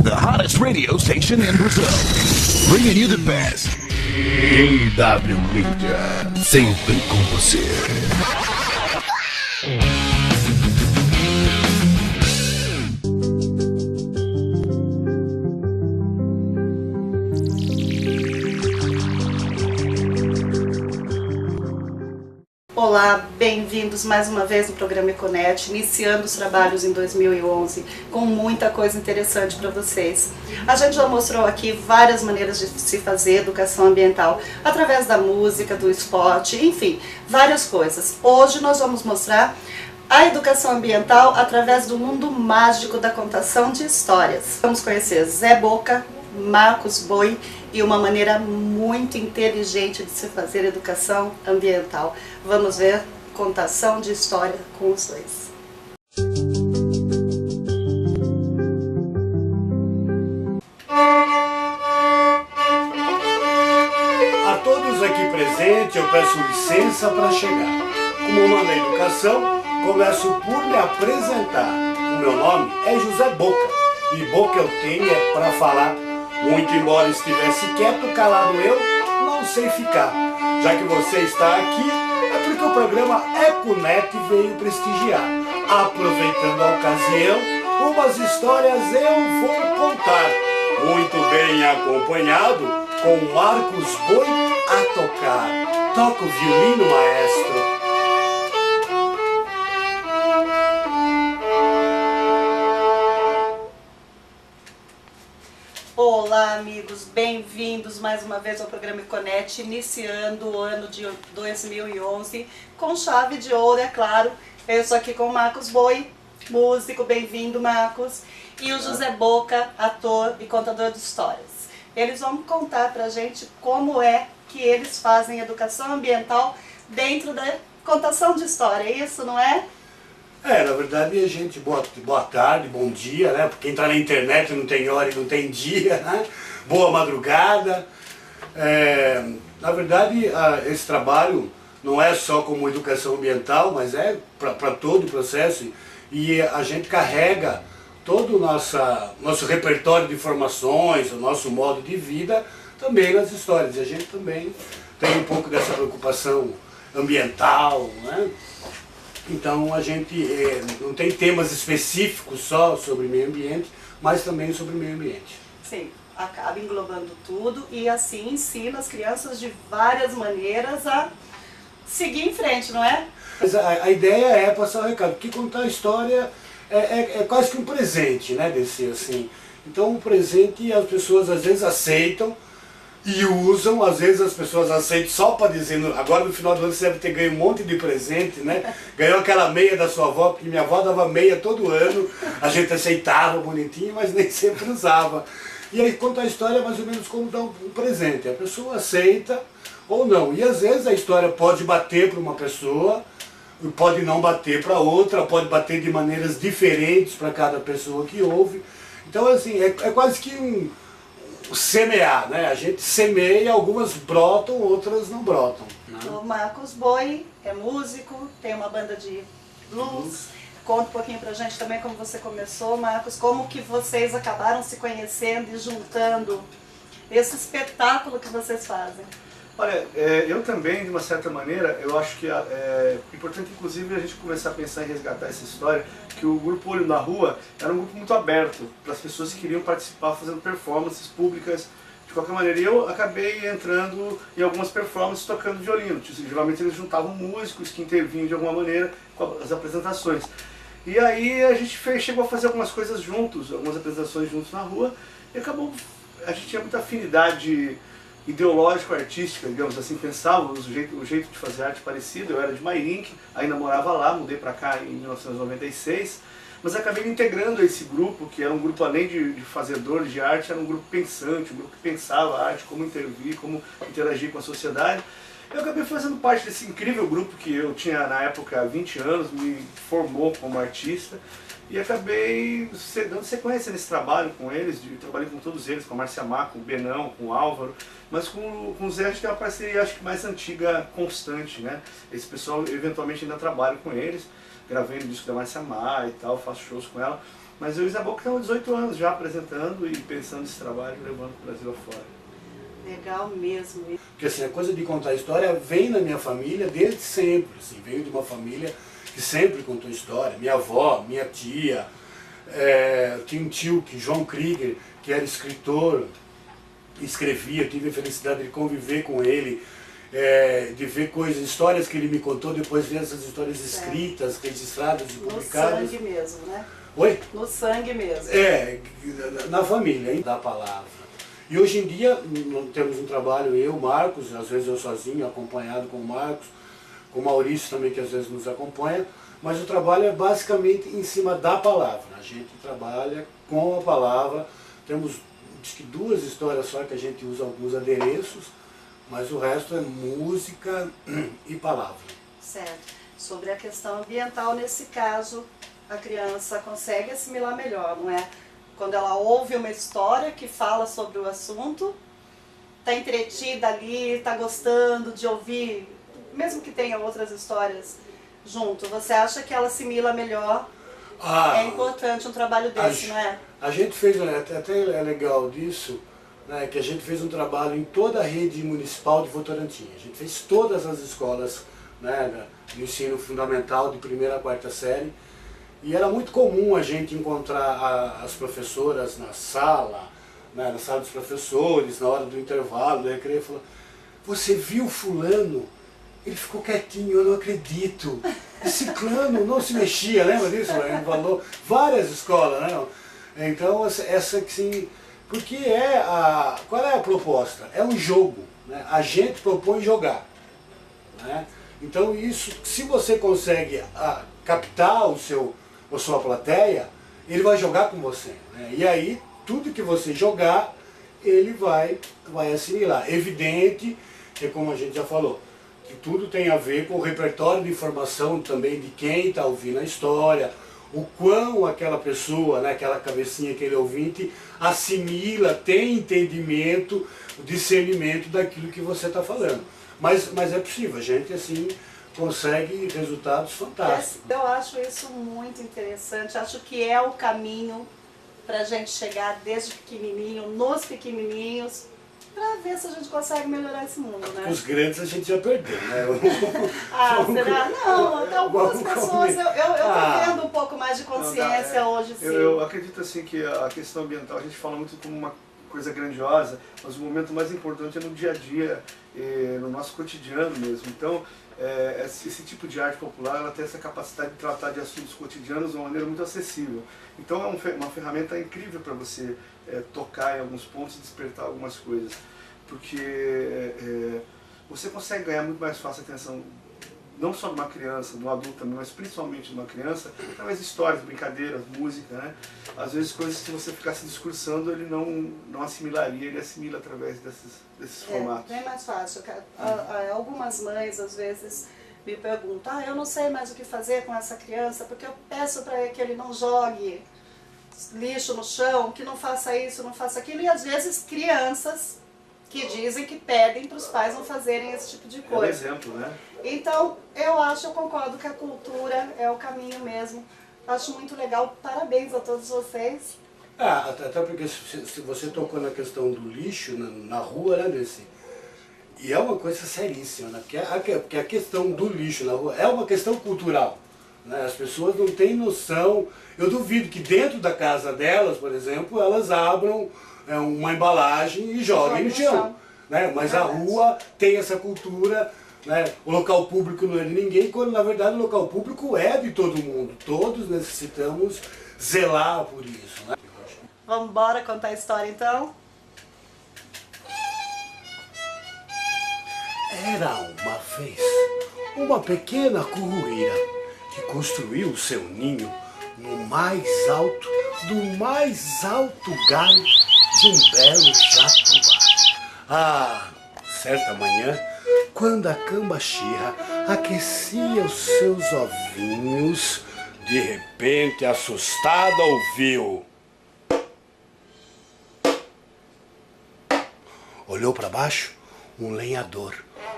the hottest radio station in Brazil, bringing you the best. EW Media, sempre com você. Olá, bem-vindos mais uma vez no programa Econet, iniciando os trabalhos em 2011 com muita coisa interessante para vocês. A gente já mostrou aqui várias maneiras de se fazer educação ambiental, através da música, do esporte, enfim, várias coisas. Hoje nós vamos mostrar a educação ambiental através do mundo mágico da contação de histórias. Vamos conhecer Zé Boca, Marcos Boi e uma maneira muito inteligente de se fazer educação ambiental. Vamos ver contação de história com os dois. A todos aqui presentes eu peço licença para chegar. Como manda a educação, começo por me apresentar. O meu nome é José Boca e boca eu tenho é para falar. Muito embora estivesse quieto, calado eu, não sei ficar. Já que você está aqui, é porque o programa Econet veio prestigiar. Aproveitando a ocasião, umas histórias eu vou contar. Muito bem acompanhado, com Marcos Boi a tocar. Toca o violino, maestro. Olá amigos, bem-vindos mais uma vez ao programa Econet, iniciando o ano de 2011 com chave de ouro, é claro. Eu estou aqui com o Marcos Boi, músico, bem-vindo Marcos, e o José Boca, ator e contador de histórias. Eles vão contar pra gente como é que eles fazem educação ambiental dentro da contação de história, é isso, não é? Na verdade, gente, boa tarde, bom dia, né? Porque entrar na internet não tem hora e não tem dia, né? Boa madrugada. Na verdade, esse trabalho não é só como educação ambiental, mas é para todo o processo. E a gente carrega todo o nosso repertório de informações, o nosso modo de vida, também nas histórias. E a gente também tem um pouco dessa preocupação ambiental, né? Então a gente não tem temas específicos só sobre meio ambiente, mas também sobre meio ambiente. Sim, acaba englobando tudo e assim ensina as crianças de várias maneiras a seguir em frente, não é? Mas a ideia é passar o recado, porque contar a história é quase que um presente, né, desse assim. Então o presente as pessoas às vezes aceitam e usam, às vezes as pessoas aceitam só para dizer, agora no final do ano você deve ter ganho um monte de presente, né? Ganhou aquela meia da sua avó, porque minha avó dava meia todo ano, a gente aceitava bonitinho, mas nem sempre usava. E aí conta a história mais ou menos como dar um presente, a pessoa aceita ou não. E às vezes a história pode bater para uma pessoa, pode não bater para outra, pode bater de maneiras diferentes para cada pessoa que ouve. Então assim, é quase que um semear, né? A gente semeia, algumas brotam, outras não brotam, né? O Marcos Boi é músico, tem uma banda de blues. Conta um pouquinho pra gente também como você começou, Marcos, como que vocês acabaram se conhecendo e juntando esse espetáculo que vocês fazem. Olha, eu também, de uma certa maneira, eu acho que é importante, inclusive, a gente começar a pensar em resgatar essa história, que o Grupo Olho na Rua era um grupo muito aberto para as pessoas que queriam participar fazendo performances públicas de qualquer maneira. E eu acabei entrando em algumas performances tocando violino. Geralmente eles juntavam músicos que intervinham de alguma maneira com as apresentações. E aí a gente chegou a fazer algumas coisas juntos, algumas apresentações juntos na rua, e acabou, a gente tinha muita afinidade ideológico-artística, digamos assim, pensava o jeito de fazer arte parecido. Eu era de Mairinque, ainda morava lá, mudei para cá em 1996, mas acabei me integrando a esse grupo, que era um grupo além de fazedores de arte, era um grupo pensante, um grupo que pensava a arte, como intervir, como interagir com a sociedade. Eu acabei fazendo parte desse incrível grupo que eu tinha na época 20 anos, me formou como artista, e acabei dando sequência nesse trabalho com eles, trabalhei com todos eles, com a Márcia Má, com o Benão, com o Álvaro, mas com o Zé a gente tem uma parceria, acho que mais antiga, constante, né? Esse pessoal, eventualmente, ainda trabalho com eles, gravei no disco da Márcia Má e tal, faço shows com ela, Mas eu e Isaboca estamos há 18 anos já apresentando e pensando esse trabalho e levando para o Brasil afora. Legal mesmo. Porque assim, a coisa de contar história vem na minha família desde sempre. Assim, veio de uma família que sempre contou história. Minha avó, minha tia, tinha um tio, João Krieger, que era escritor, escrevia, tive a felicidade de conviver com ele, de ver coisas, histórias que ele me contou, depois ver essas histórias escritas, registradas e publicadas. No sangue mesmo, né? Oi? No sangue mesmo. Na família, hein? Da palavra. E hoje em dia temos um trabalho, eu, Marcos, às vezes eu sozinho, acompanhado com o Marcos, com o Maurício também, que às vezes nos acompanha, mas o trabalho é basicamente em cima da palavra. A gente trabalha com a palavra, temos acho que 2 histórias só que a gente usa alguns adereços, mas o resto é música e palavra. Certo. Sobre a questão ambiental, nesse caso, a criança consegue assimilar melhor, não é? Quando ela ouve uma história que fala sobre o assunto, está entretida ali, está gostando de ouvir, mesmo que tenha outras histórias junto, você acha que ela assimila melhor? É importante um trabalho desse, não é? A gente fez, até é legal disso, né, que a gente fez um trabalho em toda a rede municipal de Votorantim. A gente fez todas as escolas, né, do ensino fundamental de 1ª a 4ª série. E era muito comum a gente encontrar as professoras na sala, né, na sala dos professores, na hora do intervalo, do recreio, falando: você viu fulano? Ele ficou quietinho, eu não acredito. E ciclano não se mexia, lembra disso? Ele falou várias escolas, né? Então essa que sim, porque qual é a proposta? É um jogo, né? A gente propõe jogar, né? Então isso, se você consegue captar a sua plateia, ele vai jogar com você, né? E aí tudo que você jogar, ele vai assimilar. Evidente que, como a gente já falou, que tudo tem a ver com o repertório de informação também de quem está ouvindo a história, o quão aquela pessoa, né, aquela cabecinha, aquele ouvinte, assimila, tem entendimento, discernimento daquilo que você está falando. Mas é possível, a gente assim consegue resultados fantásticos. Eu acho isso muito interessante, acho que é o caminho para a gente chegar desde pequenininho, nos pequenininhos, para ver se a gente consegue melhorar esse mundo, né? Os grandes a gente já perdeu, né? Será? Não, até algumas pessoas, eu tô tendo um pouco mais de consciência hoje, sim. Eu acredito assim que a questão ambiental, a gente fala muito como uma coisa grandiosa, mas o momento mais importante é no dia a dia, no nosso cotidiano mesmo. Então, esse tipo de arte popular, ela tem essa capacidade de tratar de assuntos cotidianos de uma maneira muito acessível. Então é uma ferramenta incrível para você tocar em alguns pontos e despertar algumas coisas, porque você consegue ganhar muito mais fácil a atenção, não só de uma criança, de um adulto também, mas principalmente de uma criança, através de histórias, brincadeiras, música, né? Às vezes coisas que se você ficasse discursando, ele não assimilaria, ele assimila através desses formatos. É mais fácil. Algumas mães, às vezes, me perguntam: eu não sei mais o que fazer com essa criança, porque eu peço para que ele não jogue lixo no chão, que não faça isso, não faça aquilo, e às vezes crianças que dizem que pedem para os pais não fazerem esse tipo de coisa. É um exemplo, né? Então, eu concordo que a cultura é o caminho mesmo. Acho muito legal, parabéns a todos vocês. Até porque se você tocou na questão do lixo na rua, né, Desi? E é uma coisa seríssima, né? Porque a questão do lixo na rua é uma questão cultural, né? As pessoas não têm noção. Eu duvido que dentro da casa delas, por exemplo, elas abram uma embalagem e joguem no chão. Né? Mas a rua tem essa cultura, né? O local público não é de ninguém, quando na verdade o local público é de todo mundo. Todos necessitamos zelar por isso. Né? Vamos embora contar a história então? Era uma vez uma pequena coruíra que construiu seu ninho no mais alto galho de um belo jatobá. Certa manhã, quando a cambaxirra aquecia os seus ovinhos, de repente, assustada, ouviu. Olhou para baixo, um lenhador.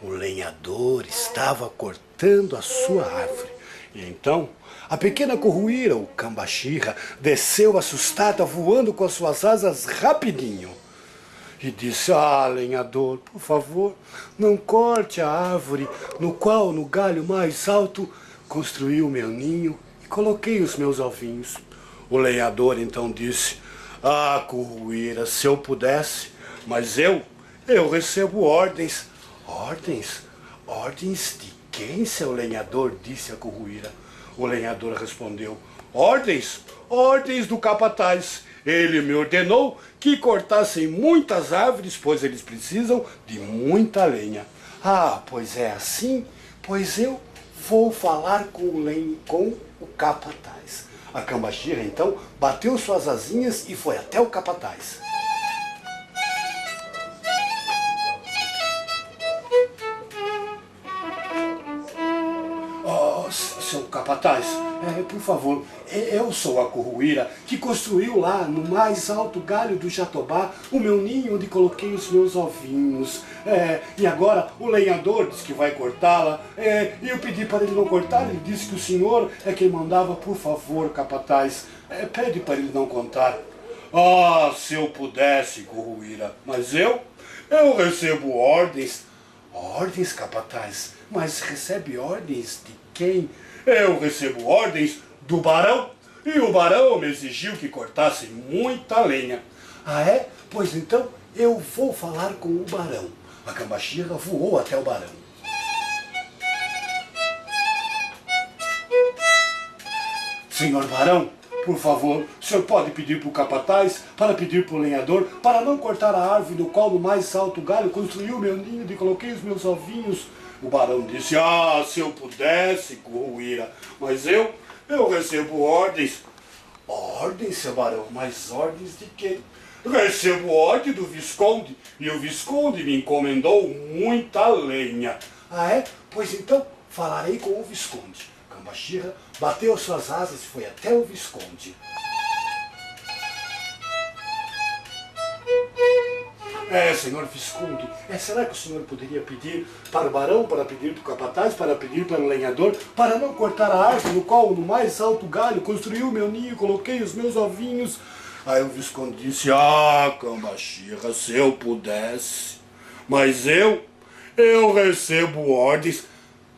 O lenhador estava cortando a sua árvore. E então, A pequena curruíra, o Cambaxirra, desceu assustada, voando com as suas asas rapidinho. E disse: ah, lenhador, por favor, não corte a árvore no qual, no galho mais alto, construí o meu ninho e coloquei os meus ovinhos. O lenhador então disse: ah, curruíra, se eu pudesse, mas eu recebo ordens. Ordens? Ordens de quem, seu lenhador? Disse a curruíra. O lenhador respondeu: ordens? Ordens do capataz. Ele me ordenou que cortassem muitas árvores, pois eles precisam de muita lenha. Ah, pois é assim? Pois eu vou falar com o capataz. A Cambaxirra então bateu suas asinhas e foi até o capataz. Seu capataz, por favor, eu sou a curruíra que construiu lá no mais alto galho do jatobá o meu ninho onde coloquei os meus ovinhos. E agora o lenhador disse que vai cortá-la, e eu pedi para ele não cortar. Ele disse que o senhor é quem mandava. Por favor, capataz, pede para ele não contar. Ah, se eu pudesse, curruíra, mas eu recebo ordens. Ordens, capataz? Mas recebe ordens de quem? Eu recebo ordens do barão, e o barão me exigiu que cortasse muita lenha. Ah, é? Pois então eu vou falar com o barão. A Cambaxirra voou até o barão. Senhor barão, por favor, o senhor pode pedir para o capataz, para pedir para o lenhador, para não cortar a árvore do qual no mais alto galho construiu meu ninho e coloquei os meus ovinhos. O barão disse: ah, se eu pudesse, curruíra, mas eu recebo ordens. Ordens, seu barão? Mas ordens de quem? Recebo ordem do Visconde, e o Visconde me encomendou muita lenha. Ah, é? Pois então falarei com o Visconde. Cambaxirra bateu suas asas e foi até o Visconde. Senhor Visconde, será que o senhor poderia pedir para o barão, para pedir para o capataz, para pedir para o lenhador, para não cortar a árvore no qual, no mais alto galho, construiu o meu ninho e coloquei os meus ovinhos? Aí o Visconde disse: ah, Cambaxirra, se eu pudesse, mas eu recebo ordens.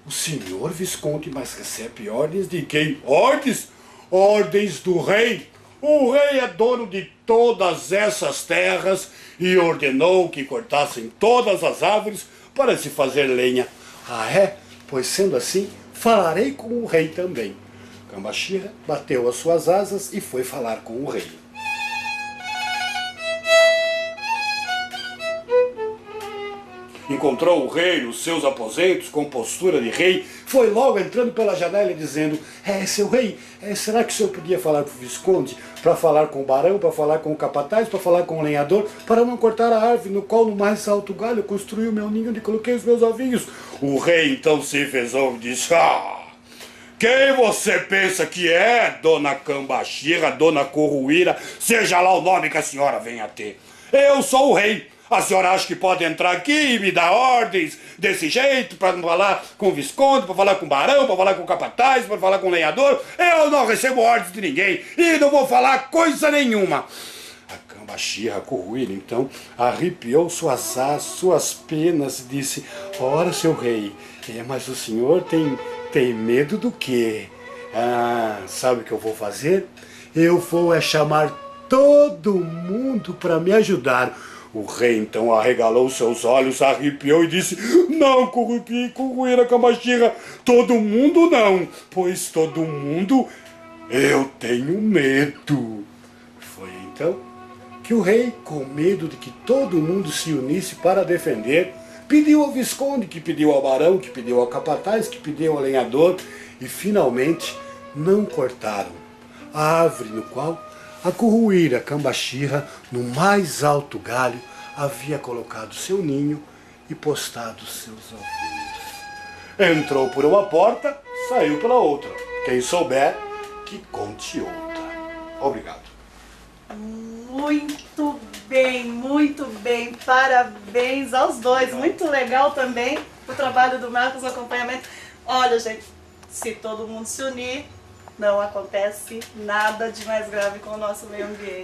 O senhor Visconde, mas recebe ordens de quem? Ordens? Ordens do rei. O rei é dono de todas essas terras e ordenou que cortassem todas as árvores para se fazer lenha. Ah, é? Pois sendo assim, falarei com o rei também. Cambaxirra bateu as suas asas e foi falar com o rei. Encontrou o rei nos seus aposentos com postura de rei, foi logo entrando pela janela e dizendo: seu rei, será que o senhor podia falar para o Visconde, para falar com o barão, para falar com o capataz, para falar com o lenhador, para não cortar a árvore no qual no mais alto galho eu construí o meu ninho onde coloquei os meus ovinhos? O rei então se fezou e disse: quem você pensa que é, dona Cambaxirra, dona Curruíra, seja lá o nome que a senhora venha a ter? Eu sou o rei. A senhora acha que pode entrar aqui e me dar ordens desse jeito, para falar com o Visconde, para falar com o barão, para falar com o capataz, para falar com o lenhador? Eu não recebo ordens de ninguém e não vou falar coisa nenhuma. A Cambaxirra, a Curruíra, então, arrepiou suas asas, suas penas e disse: ora, seu rei, mas o senhor tem medo do quê? Sabe o que eu vou fazer? Eu vou chamar todo mundo para me ajudar. O rei então arregalou seus olhos, arrepiou e disse: não, Curruíra, Cambaxirra, todo mundo não, pois todo mundo eu tenho medo. Foi então que o rei, com medo de que todo mundo se unisse para defender, pediu ao Visconde, que pediu ao barão, que pediu ao capataz, que pediu ao lenhador, e finalmente não cortaram a árvore no qual a Curruíra, Cambaxirra, no mais alto galho, havia colocado seu ninho e postado seus ovinhos. Entrou por uma porta, saiu pela outra. Quem souber, que conte outra. Obrigado. Muito bem. Parabéns aos dois. Muito legal também o trabalho do Marcos, o acompanhamento. Olha, gente, se todo mundo se unir, não acontece nada de mais grave com o nosso meio ambiente.